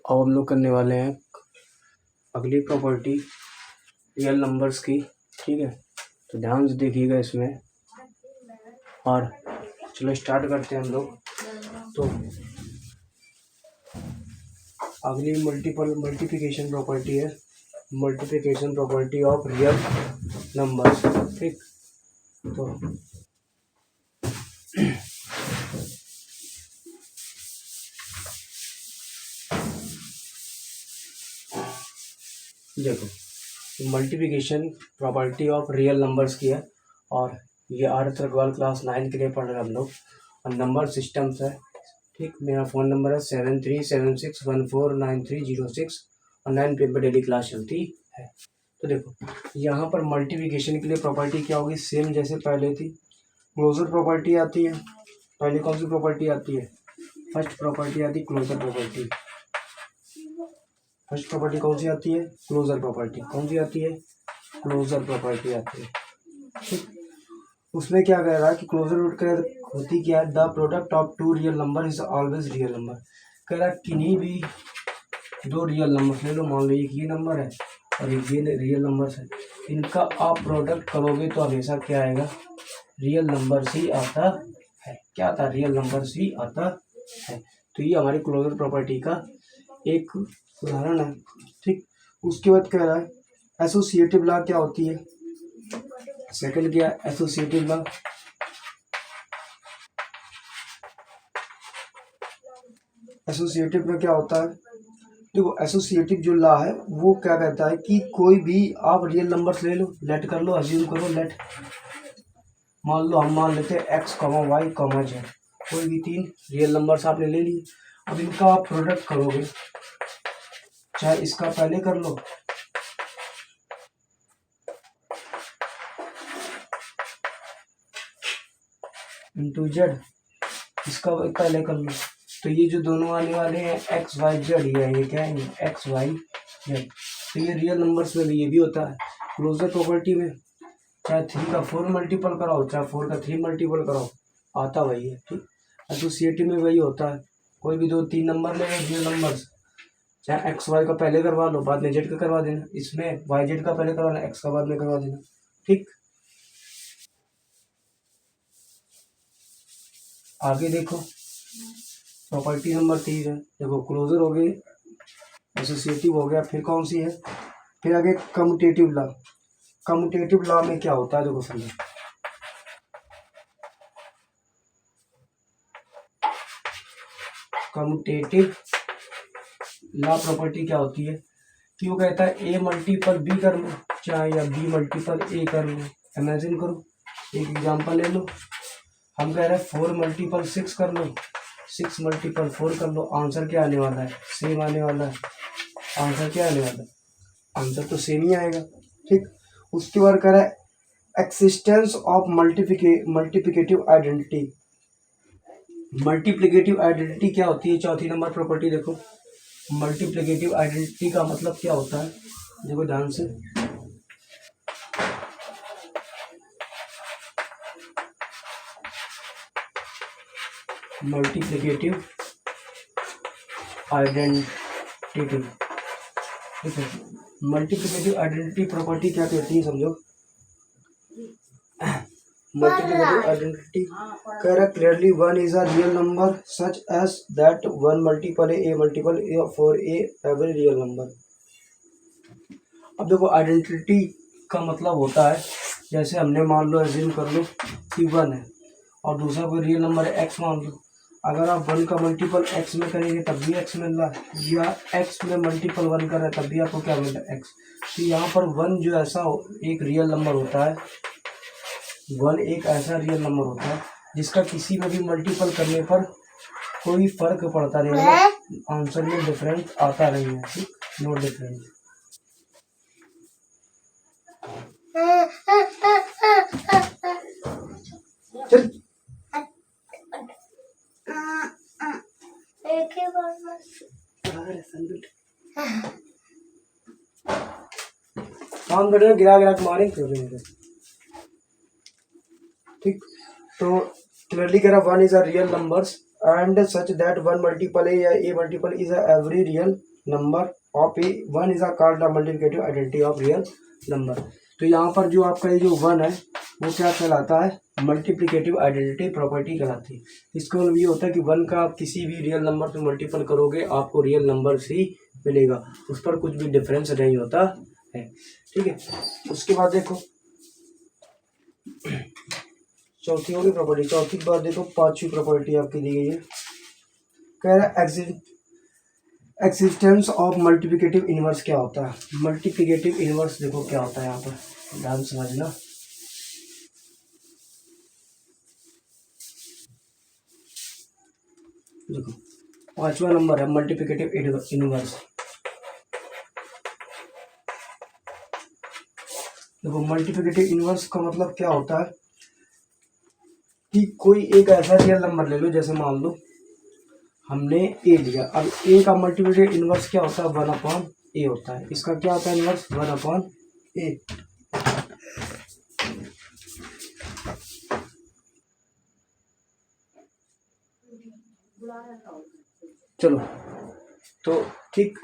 अब हम लोग करने वाले हैं अगली प्रॉपर्टी रियल नंबर्स की। ठीक है, तो ध्यान से देखिएगा इसमें। और चलो स्टार्ट करते हैं हम लोग। तो अगली मल्टीप्लिकेशन प्रॉपर्टी है, multiplication property of real numbers. ठीक, तो देखो multiplication property of real numbers की है, और ये आर्थ अग्रवाल क्लास 9 के लिए पढ़ रहे हैं हम लोग, और नंबर सिस्टम्स है। ठीक, मेरा फ़ोन नंबर है 7376149306 और 9 PM पर डेली क्लास चलती है। तो देखो यहाँ पर मल्टीप्लिकेशन के लिए प्रॉपर्टी क्या होगी, सेम जैसे पहले थी। क्लोजर प्रॉपर्टी आती है, पहले कौन सी प्रॉपर्टी आती है, फर्स्ट प्रॉपर्टी आती है क्लोजर प्रॉपर्टी। फर्स्ट प्रॉपर्टी कौन सी आती है, क्लोजर प्रॉपर्टी। कौन सी आती है, क्लोजर प्रॉपर्टी आती है। ठीक, उसमें क्या कह रहा है कि क्लोजर रूट होती क्या है, the product of two real number is always real number. कह रहा है किन्हीं भी दो रियल नंबर ले लो, मान लो एक ये नंबर है और एक ये रियल नंबर है, इनका आप प्रोडक्ट करोगे तो हमेशा क्या आएगा, रियल नंबर ही आता है। क्या आता है, रियल नंबर ही आता है। तो ये हमारी क्लोजर प्रॉपर्टी का एक उदाहरण है। ठीक, उसके बाद कह रहा है एसोसिएटिव लॉ क्या होती है, सेकंड क्या एसोसिएटिव लॉ। एसोसिएटिव में क्या होता है, देखो एसोसिएटिव जो लॉ है वो क्या कहता है कि कोई भी आप रियल नंबर्स ले लो, लेट कर लो, अज्यूम करो, लेट मान लो, हम मान लेते हैं x comma y comma z, कोई भी तीन रियल नंबर्स आपने ले लिए। अब इनका आप प्रोडक्ट करोगे, चाहे इसका पहले कर लो इंटू जेड, इसका पहले कर लो, तो ये जो दोनों आने वाले हैं एक्स वाई जेड, ये क्या है, एक्स वाई जेड। तो ये रियल नंबर्स में भी ये भी होता है। क्लोजर प्रॉपर्टी में चाहे 3 का 4 मल्टीपल कराओ, चाहे 4 का 3 मल्टीपल कराओ, आता वही है। ठीक, एसोसिएटिव में वही होता है, कोई भी दो तीन नंबर ले रियल नंबर्स, चाहे एक्स वाई का पहले करवा लो, बाद में जेड का करवा देना, इसमें वाई जेड का पहले करवाना, एक्स का बाद में करवा देना। ठीक, आगे देखो प्रॉपर्टी नंबर 3 है। देखो क्लोजर हो गई, एसोसिएटिव हो गया, फिर कौन सी है, फिर आगे कम्यूटेटिव लॉ। कम्यूटेटिव लॉ में क्या होता है, देखो समझो, कम्यूटेटिव लॉ प्रॉपर्टी क्या होती है कि वो कहता है ए मल्टीपल बी कर लो, चाहे या बी मल्टीपल ए कर लो। इमेजिन करो, एक एग्जांपल ले लो, हम कह रहे हैं 4 मल्टीपल 6 कर लो, 6 मल्टीपल 4 कर लो, आंसर क्या आने वाला है, सेम आने वाला है। आंसर क्या आने वाला है, आंसर तो सेम ही आएगा। ठीक, उसके बाद कह रहा है existence of multiplicative identity. Multiplicative identity क्या होती है, चौथी नंबर प्रॉपर्टी देखो। मल्टीप्लिकेटिव आइडेंटिटी का मतलब क्या होता है, देखो ध्यान से। मल्टीप्लिकेटिव आइडेंटिटी, ठीक है, मल्टीप्लिकेटिव आइडेंटिटी प्रॉपर्टी क्या कहती है समझो। मल्टीप्लिकेटिव आइडेंटिटी कह रहा clearly one is a real number such as that one multiple a multiple for a every real number. अब देखो आइडेंटिटी का मतलब होता है, जैसे हमने मान लो एज्यूम कर लो कि 1 है और दूसरा कोई रियल नंबर है x मान लो, अगर आप 1 का मल्टीपल x में करेंगे तब भी x मिल रहा है, या x में मल्टीपल 1 कर रहे हैं तब भी आपको क्या मिल रहा है, x। तो यहाँ पर 1 जो ऐसा एक रियल नंबर होता है, 1 एक ऐसा रियल नंबर होता है जिसका किसी में भी मल्टीपल करने पर कोई फर्क पड़ता नहीं है, आंसर में डिफरेंस आता नहीं है। ठीक, नो डिफरेंस। चल काम कर, गिरा गिरा के मारे। ठीक, तो क्लियरली कह रहा 1 is a real numbers and such that 1 multiple A या A multiple is a every real number of A one is called the multiplicative identity of real number. तो यहाँ पर जो आपका ये जो वन है वो क्या कहलाता है, मल्टीप्लिकेटिव आइडेंटिटी प्रॉपर्टी कहलाती है। इसका मतलब ये होता है कि वन का आप किसी भी रियल नंबर से मल्टीपल करोगे आपको रियल नंबर ही मिलेगा, उस पर कुछ भी डिफरेंस नहीं होता है। ठीक है, उसके बाद देखो चौथी होगी प्रॉपर्टी। चौथी के बाद देखो पांचवी प्रॉपर्टी आपकी दी गई है, कह रहा है एक्सिस्टेंस ऑफ मल्टीप्लिकेटिव इनवर्स क्या होता है। मल्टीप्लिकेटिव इनवर्स देखो क्या होता है, यहाँ पर ध्यान समझना। देखो पांचवा नंबर है मल्टीप्लिकेटिव इनवर्स। देखो मल्टीप्लिकेटिव इनवर्स का मतलब क्या होता है कि कोई एक ऐसा रियल नंबर ले लो, जैसे मान लो हमने ए लिया, अब ए का मल्टीप्लिकेटिव इनवर्स क्या होता है, वन अपॉन ए होता है। इसका क्या होता है इनवर्स, वन अपॉन ए। चलो तो ठीक,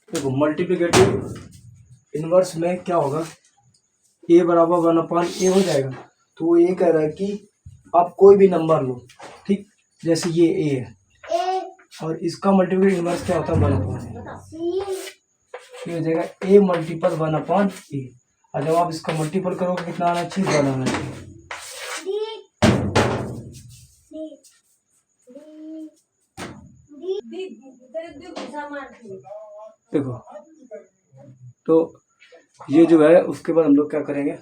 देखो मल्टीप्लिकेटिव इनवर्स में क्या होगा, ए बराबर वन अपॉन ए हो जाएगा। तो वो ये कह रहा है कि आप कोई भी नंबर लो, ठीक, जैसे ये ए है और इसका मल्टीप्लिकेटिव इनवर्स क्या होता है, वन अपॉन ए। ये हो जाएगा ए मल्टीपल वन अपॉन ए, और जब आप इसका मल्टीपल करोगे कितना आना चाहिए, वन आना चाहिए। देखो तो ये जो है उसके बाद हम लोग क्या करेंगे,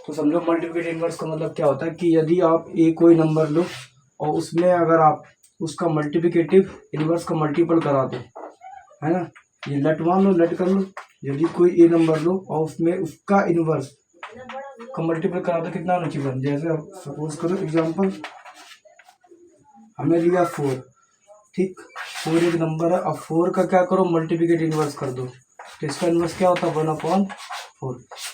तो समझो मल्टीप्लिकेटिव इनवर्स का मतलब क्या होता है कि यदि आप ए कोई नंबर लो और उसमें अगर आप उसका मल्टीप्लिकेटिव इनवर्स का मल्टीपल करा दो, है ना, ये लेट मान लो, लेट कर लो, यदि कोई ए नंबर लो और उसमें उसका इनवर्स का मल्टीपल करा दो कितना होना चाहिए, जैसे आप सपोज करो एग्जांपल हमने लिया 4, ठीक, 4 एक नंबर है, अब 4 का क्या करो मल्टीप्लिकेटिव इनवर्स कर दो, तो इसका इनवर्स क्या होता है, 1/4।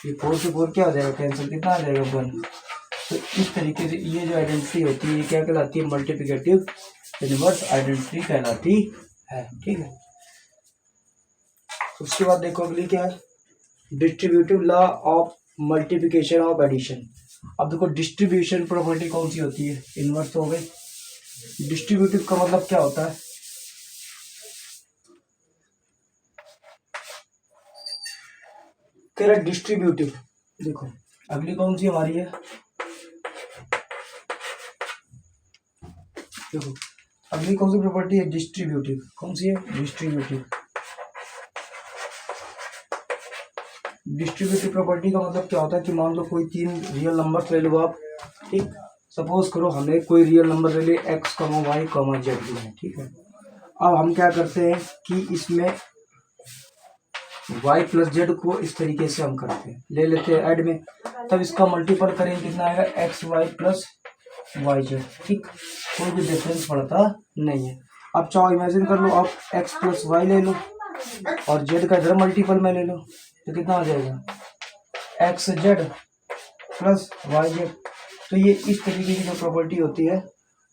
ये 4 से 4 क्या आ जाएगा कैंसिल, कितना आ जाएगा 1। तो इस तरीके से ये जो आइडेंटिटी होती है ये क्या कहलाती है, मल्टीप्लिकेटिव इनवर्स आइडेंटिटी कहलाती है। ठीक है, उसके बाद देखो अगली क्या है, distributive law of multiplication of addition. अब देखो डिस्ट्रीब्यूशन प्रॉपर्टी कौन सी होती है, इनवर्स हो गई। डिस्ट्रीब्यूटिव का मतलब क्या होता है, तेरा डिस्ट्रीब्यूटिव। देखो अगली कौन सी हमारी है, देखो अगली कौन सी प्रॉपर्टी है, डिस्ट्रीब्यूटिव। कौन सी है, डिस्ट्रीब्यूटिव। डिस्ट्रीब्यूटिव प्रॉपर्टी का मतलब क्या होता है कि मान लो कोई 3 रियल नंबर ले लो आप, ठीक, सपोज करो हमने कोई रियल नंबर ले लिया x, y, z भी है, ठीक है। अब हम क्या करते हैं कि इसमें y प्लस जेड को इस तरीके से हम करते हैं, ले लेते हैं ऐड में, तब इसका मल्टीपल करेंगे कितना आएगा, x y plus y z, ठीक, कोई भी डिफरेंस पड़ता नहीं है। अब चाहो इमेजिन कर लो, आप x प्लस वाई ले लो और जेड का इधर मल्टीपल में ले लो, तो कितना आ जाएगा, x z plus y z. तो ये इस तरीके की जो प्रॉपर्टी होती है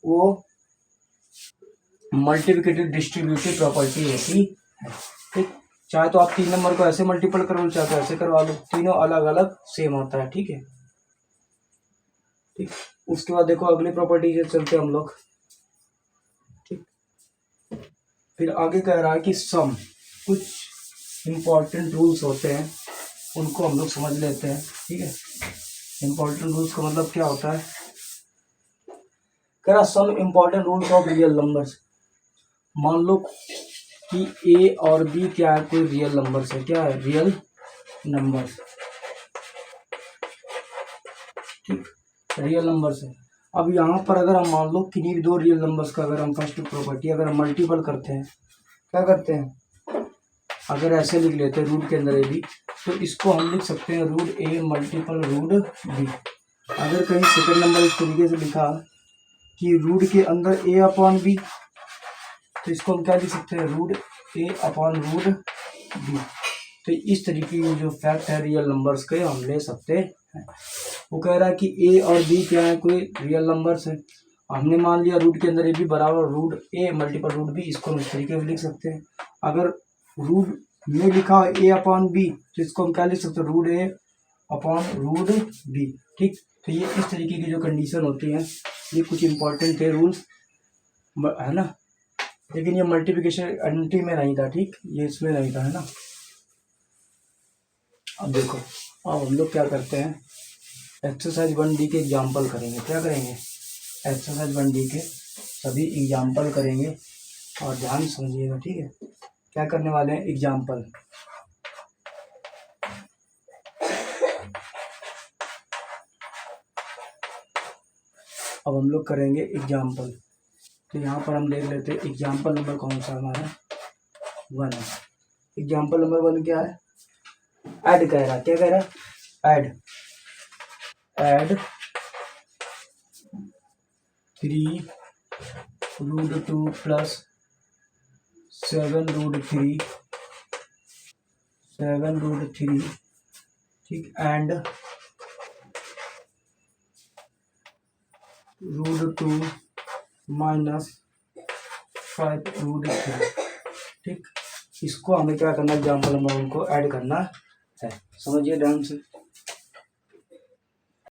वो मल्टीप्लिकेटिव डिस्ट्रीब्यूटिव प्रॉपर्टी होती है, ठीक। चाहे तो आप 3 नंबर को ऐसे मल्टीपल करो लो, चाहे तो ऐसे करवा लो, तीनों अलग अलग सेम होता है, ठीक है, ठीक। उसके बाद देखो अगली प्रॉपर्टी से चलते हम लोग, ठीक। फिर आगे कह रहा है कि सम, कुछ इंपॉर्टेंट रूल्स होते हैं उनको हम लोग समझ लेते हैं, ठीक है। इंपॉर्टेंट रूल्स का मतलब क्या होता है, कह रहा some important rules of real numbers. मान लो कि ए और बी क्या है, कोई रियल नंबर्स है, क्या है, रियल नंबर्स, ठीक, रियल नंबर्स है। अब यहाँ पर अगर हम मान लो किन्हीं भी 2 रियल नंबर्स का अगर हम फर्स्ट प्रॉपर्टी अगर हम मल्टीपल करते हैं, क्या करते हैं, अगर ऐसे लिख लेते हैं रूट के अंदर ए बी, तो इसको हम लिख सकते हैं रूट ए मल्टीपल रूट बी। अगर कहीं सेकंड नंबर इस तरीके से लिखा कि रूट के अंदर ए अपॉन बी, तो इसको हम क्या लिख सकते हैं, रूट ए अपॉन रूट बी। तो इस तरीके की जो फैक्ट है रियल नंबर्स के हम ले सकते हैं। वो कह रहा है कि ए और बी क्या है, कोई रियल नंबर्स है हमने मान लिया रूट के अंदर ए बी बराबर रूट ए मल्टीपल रूट बी, इसको हम इस तरीके से लिख सकते हैं। अगर रूट में लिखा हो ए अपॉन बी तो इसको हम क्या लिख सकते हैं, रूट ए अपॉन रूट बी। ठीक, तो ये इस तरीके की जो कंडीशन होती हैं ये कुछ इंपॉर्टेंट थे रूल्स, है ना। लेकिन ये मल्टीप्लिकेशन एंट्री में नहीं था, ठीक, ये इसमें नहीं था, है ना। अब देखो, अब हम लोग क्या करते हैं, एक्सरसाइज 1D के एग्जाम्पल करेंगे। क्या करेंगे, एक्सरसाइज 1D के सभी एग्जाम्पल करेंगे और ध्यान से समझिएगा, ठीक है। क्या करने वाले हैं, एग्जाम्पल। अब हम लोग करेंगे एग्जाम्पल। तो यहाँ पर हम देख लेते हैं एग्जाम्पल नंबर कौन सा हमारा, 1 है। एग्जाम्पल नंबर 1 क्या है, ऐड कह रहा है। क्या कह रहा है, ऐड 3 रूट 2 प्लस 7 रूट 3 ठीक, एंड रूट 2 माइनस 5 रूट 3। ठीक, इसको हमें क्या करना है, एग्जाम्पल नंबर 1 को ऐड करना है। समझिए ध्यान से।